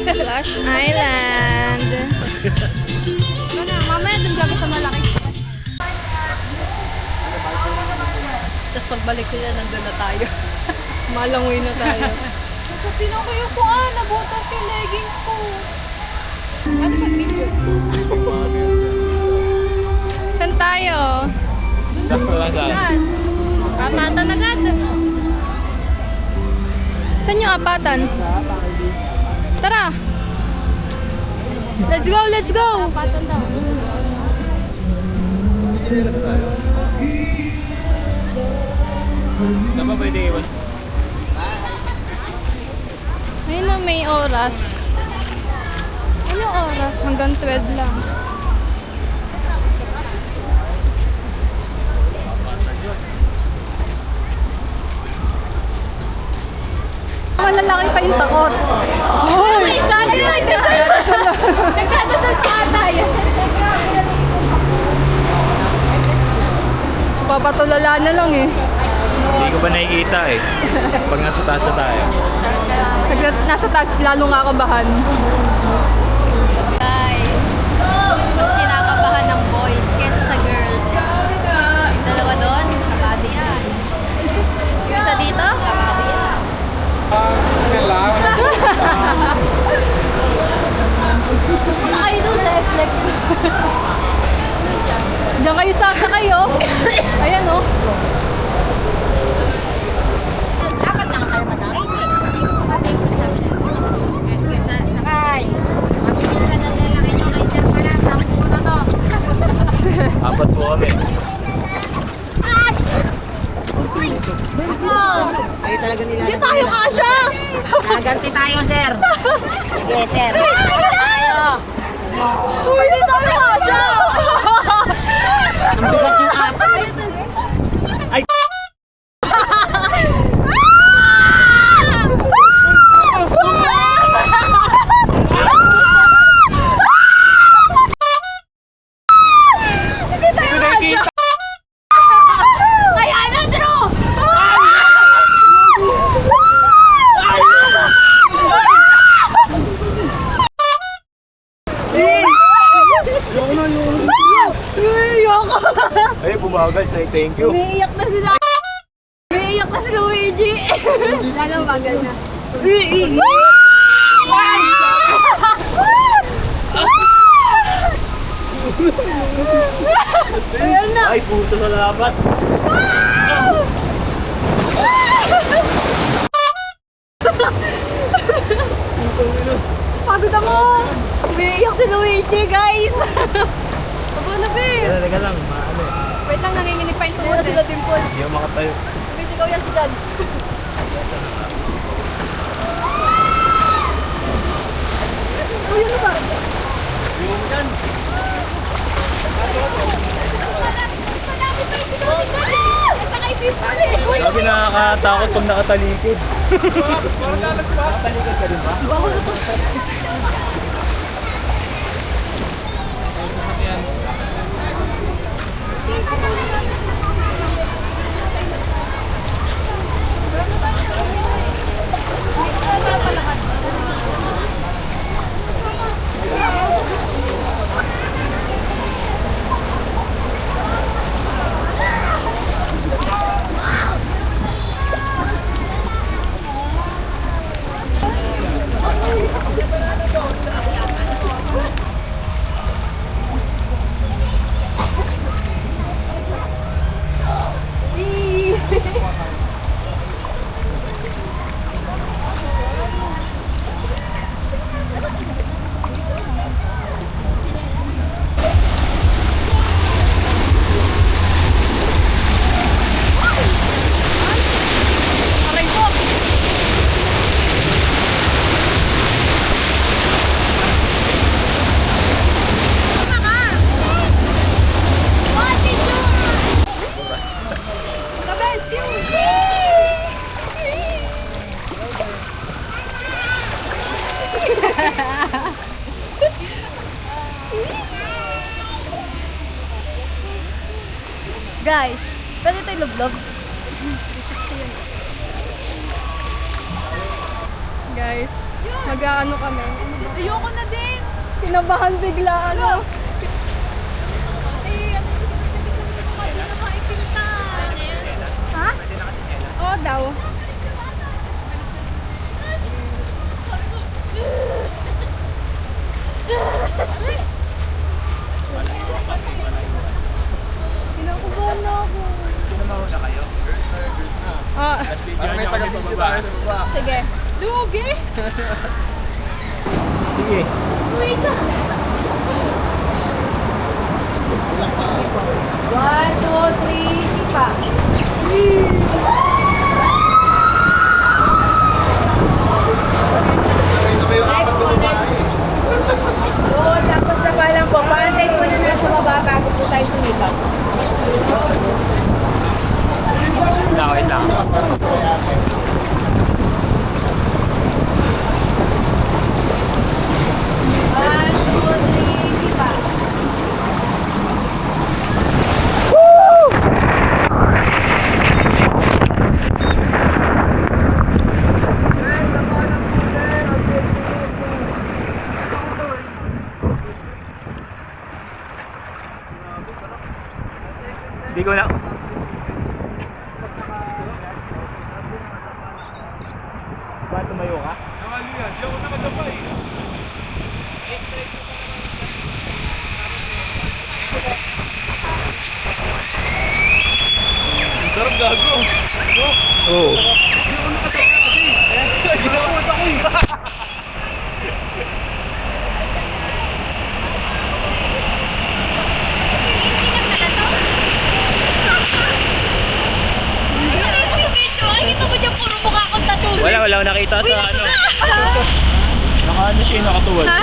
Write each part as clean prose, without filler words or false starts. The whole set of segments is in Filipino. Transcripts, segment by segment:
Splash Island. Mamaya dun kami sa malaki. Tapos pagbalik ko yan, nandun na tayo. Malangoy na tayo. Sabi na kayo po, nabutas yung leggings ko. Ano ba video? Saan tayo? Saan? Apatan agad. Saan yung apatan? Tara! Let's go, let's go! Apatan daw. Dapat pwede iwan. Ayun na, may oras. Anong oras? Hanggang 12 lang. Malalaki pa yung takot. Oh, may sabi mo! Nagkadasal ka ata yan. Papatulala na lang eh. Hindi ko ba nakikita eh. Pag nasa taas na tayo. Pag nasa taas, lalo nga kabahan. Guys, mas kinakabahan ng boys kesa sa girls. Dalawa doon, kabado yan. Isa dito, kabado yan. Punta kayo doon sa SLEX. Diyan kayo sasakay oh. Ayan oh. Apat lang kayo madami. Sige, sakay. Mapipilitan na lalaki nyo kay Sir pala. Sampu na to. Apat po kami. Kayo talaga nila. Hindi tayo kasha! Naganti tayo, Sir. Sige, Sir. Tayo. Hindi tayo kasha! Ang bigat yung apat. Ay! Hindi tayo kasha! Ay, Andrew! Ay, bumagal. Say thank you. Umiiyak na sila. Umiiyak na si Luigi. Lalo bagal na. Ayan na. Ay, puto sa labat. Pagod ako. Umiiyak si Luigi, guys. Pagod na, babe. Teka lang, maano eh. Wait lang, nanginginig pa yung tubo na sila Dimple. Hindi ako makatayo. Sumisigaw yan si Jan. Uy, ano ba? Yung dyan. Sabi nakakatakot pag nakatalikod. Nakatalikod ka din ba? Baho na to. Aray ko! Guys, pwede tayo log-log? Guys, Mag-ano kami. Ayoko na din. Kinabahan bigla, ano. Ha? Oo daw. Kinakabahan na ako. Mauna kayo. Ah, Tapos video niyo kami pababa. sige. Lugi? Sige. One, two, three, sipa. Oo, tapos na pa lang po. Paantay po na nasa baba bago po tayo sumipat. Wait lang. One, two, three, sipa. Hindi ko na... Ba't tumayo ka? Nakali yan. Di ako nakadabay. Sarap gago. Oo. Wala akong nakita sa ano. Naka-ano siya, nakatuwad. Ha?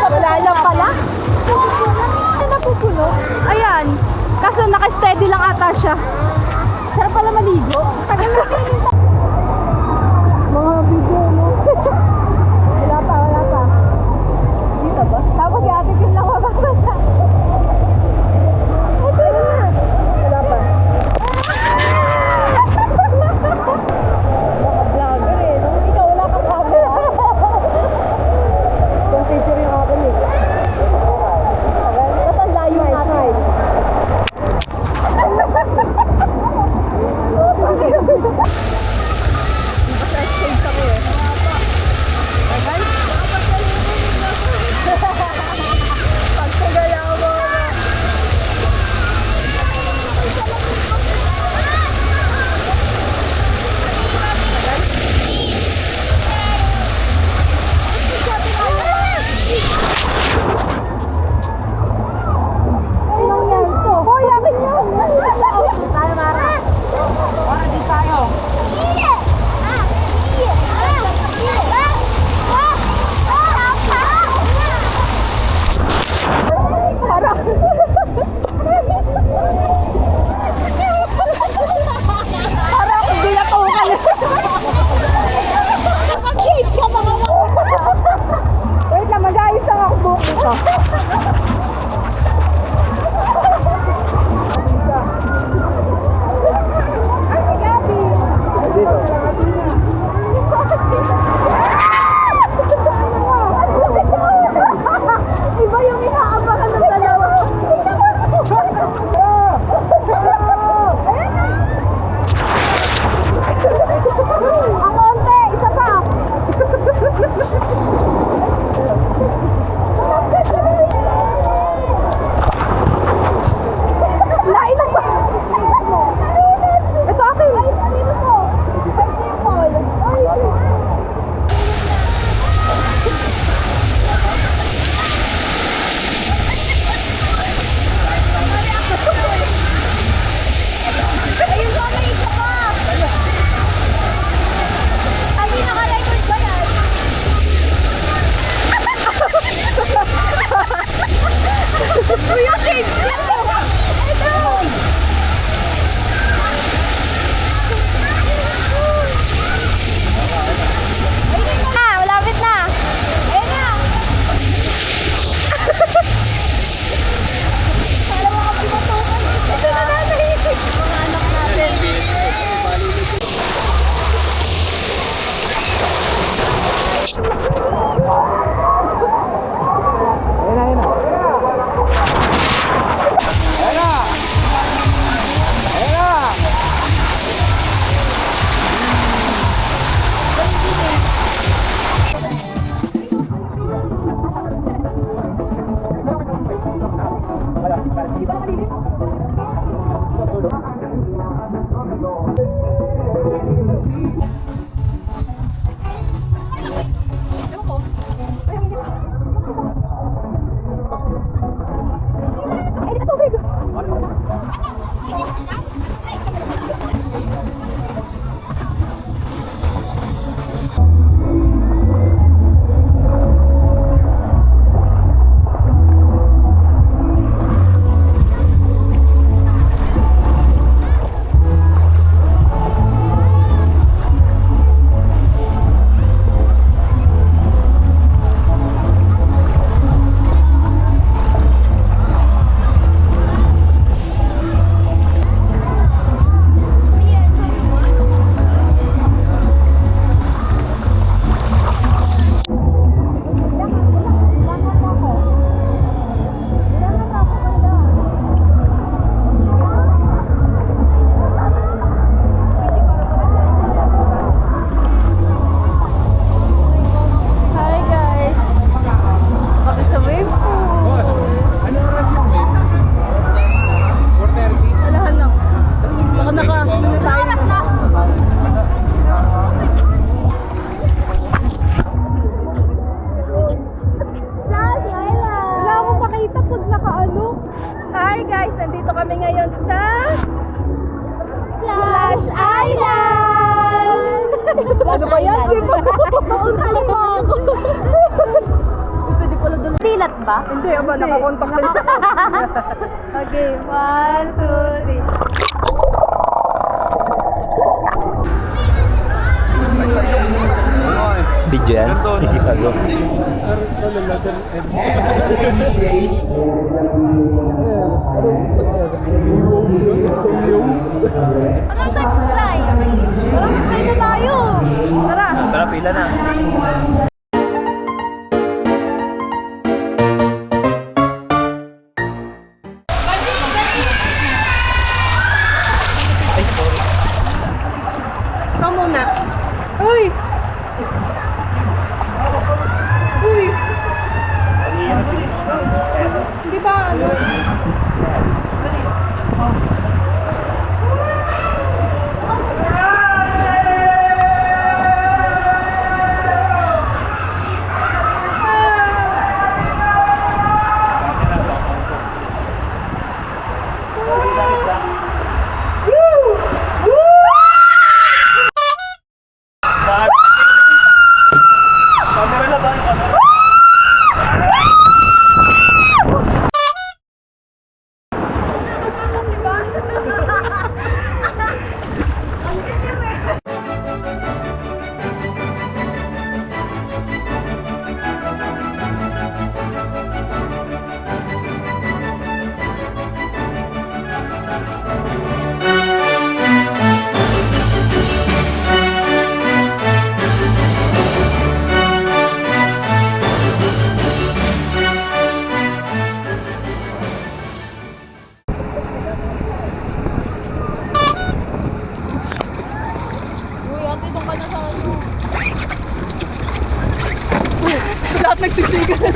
Wala lang pala. Napupuno. Ayan. Kaso naka-steady lang ata siya. Sarap pala maligo. Tagal na. Mga video mo. Wala pa. Dito ba? Tapos si Ate Kim lang mababasa. Ito na. Wala pa. Vlogger eh. No? Ikaw wala kang camera. Kung picture yung akin eh. Ba't ang layo natin? Hi guys! Kami sa wave pool. Ano oras yung wave? 4:30? Wala na. Baka naka-ano na tayo. Oras na! Wala akong makita pag naka-ano. Hi guys! Nandito kami ngayon sa Flash Island! Ano ba yan? Noon pa lang ako. Pwede pala dala. Silat ba? Hindi, aba, nakakontak din siya. Okay, 1, 2, 3. Video yan? Gago. Anong type of fly? Parang fly na tayo. Tara. Tara, pila na. Ikaw muna. Uy! Uy! Hindi ba ano? Camera na ba? Lahat nagsiksikan na.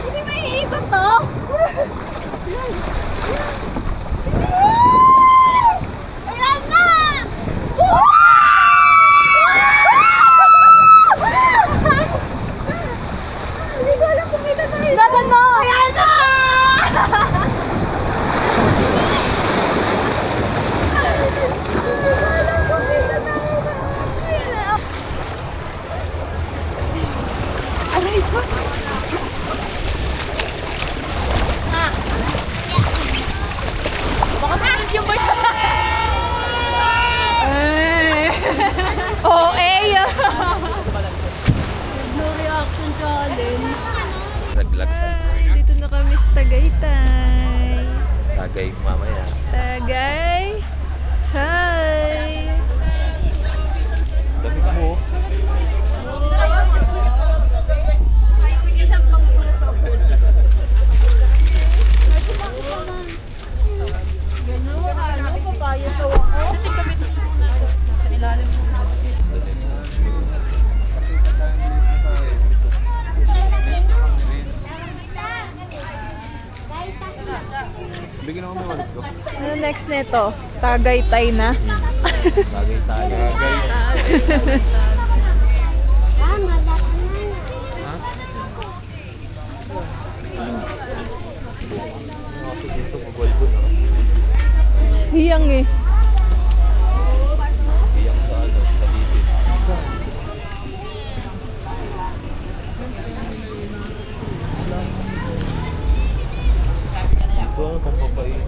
Hindi may iikot to? Ayan na! Hindi ko alam kung kita tayo. Nasaan mo? Ayan na! Aray ko! Baka sunod yung boy. Oh, no reaction challenge. Laglag. Dito na kami sa Tagaytay. Tagay mamaya. Tagaytay. Dami ka mo. nito? Tagaytay na. Bagay tayo. Hiyang eh. Iyang sa ano, sa bibig. Ito ano, pampapaitan.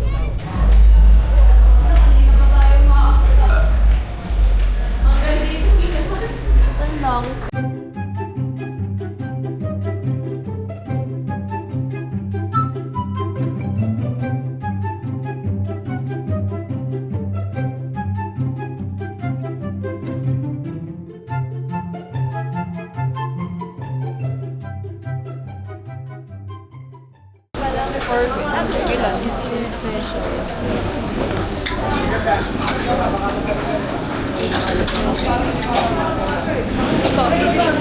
Ito, sisig.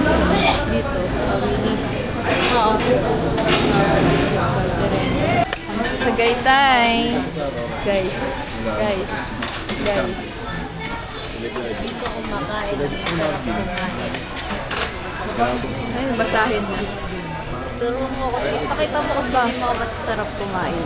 Dito. Pawilis. Oo. Ang Tagaytay. Guys. Guys. Guys. Dito kumakain. Ang sarap kumain. Ay, basahin na. Turo mo kasi. Pakita mo kasi hindi mo masasarap kumain.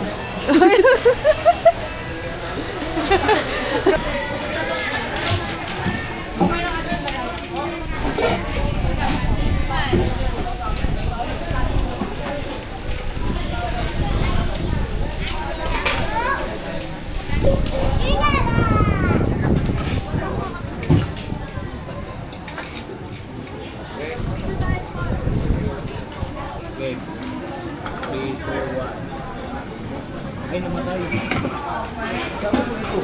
Okay. 3, 4, 1. Ay, namatay. Tama mo ito.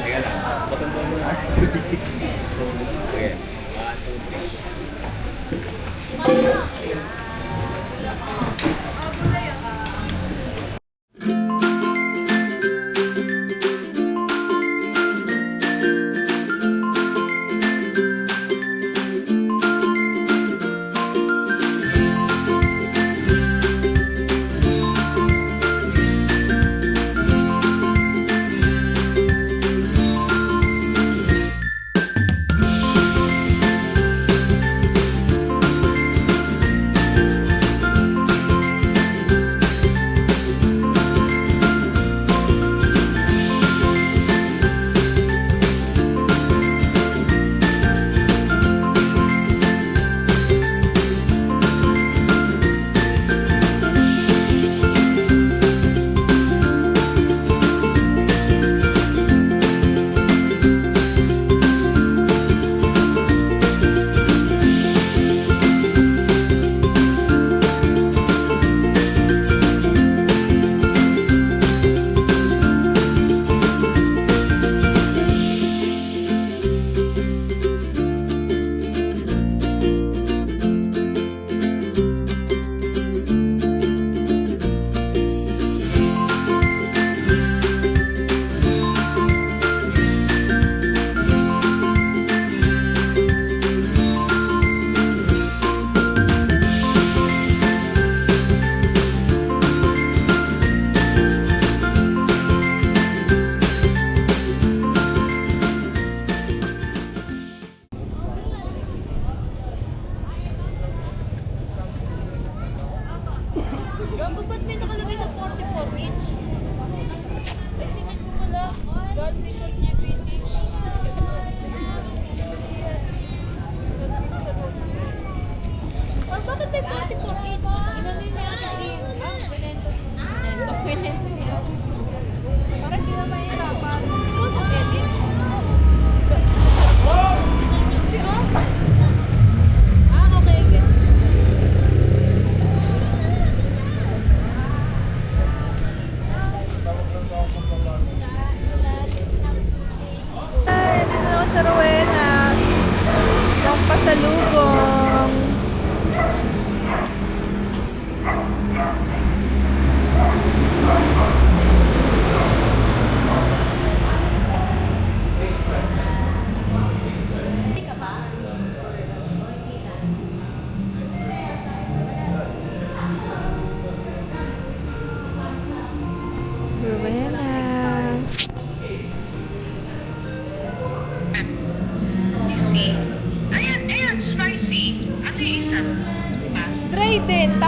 Teka lang. Pasantuan mo na. Okay. 1, 2, 3.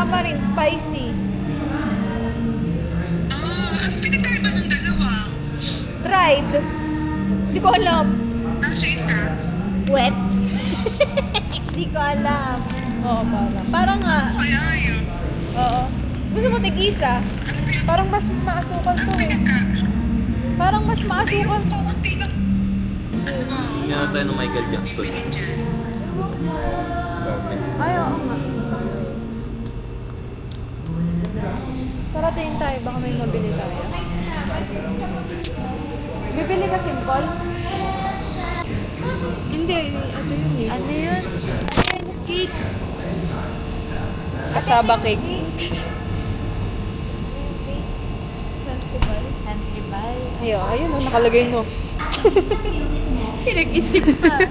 Tamarind, spicy. Ano pinagkaiba ng dalawa? Dried. Hindi ko alam. Tapos yung isa? Wet? Hindi ko alam. Oo, parang nga. Kaya yun. Oo. Gusto mo tig-isa? Parang mas maasukal to eh. Parang mas maasukal. Kunti na. Meron tayo ng Michael Jackson. Dyan. Garments. Ay, oo nga. Tara, tingin tayo. Baka may mabili tayo. Bibili ka simple? Hindi. Ito yun eh. Ano yun? Cake. Kasaba cake. Sensible. Sensible. Ayun, ayun oh, nakalagay no. Pinag-isip pa.